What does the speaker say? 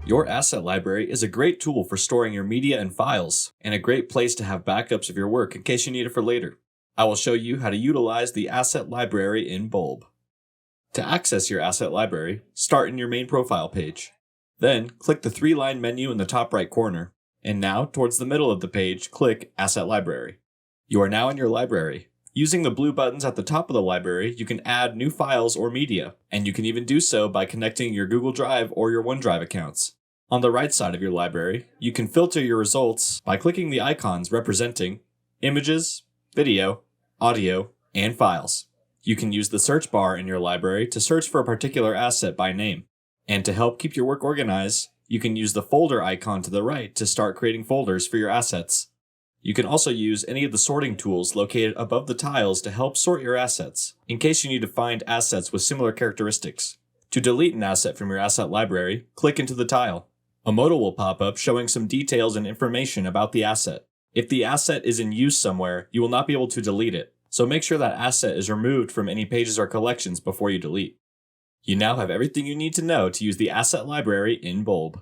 Your asset library is a great tool for storing your media and files, and a great place to have backups of your work in case you need it for later. I will show you how to utilize the asset library in Bulb. To access your asset library, start in your main profile page. Then, click the 3-line menu in the top right corner, and now, towards the middle of the page, click Asset Library. You are now in your library. Using the blue buttons at the top of the library, you can add new files or media, and you can even do so by connecting your Google Drive or your OneDrive accounts. On the right side of your library, you can filter your results by clicking the icons representing images, video, audio, and files. You can use the search bar in your library to search for a particular asset by name. And to help keep your work organized, you can use the folder icon to the right to start creating folders for your assets. You can also use any of the sorting tools located above the tiles to help sort your assets, in case you need to find assets with similar characteristics. To delete an asset from your asset library, click into the tile. A modal will pop up showing some details and information about the asset. If the asset is in use somewhere, you will not be able to delete it, so make sure that asset is removed from any pages or collections before you delete. You now have everything you need to know to use the asset library in Bulb.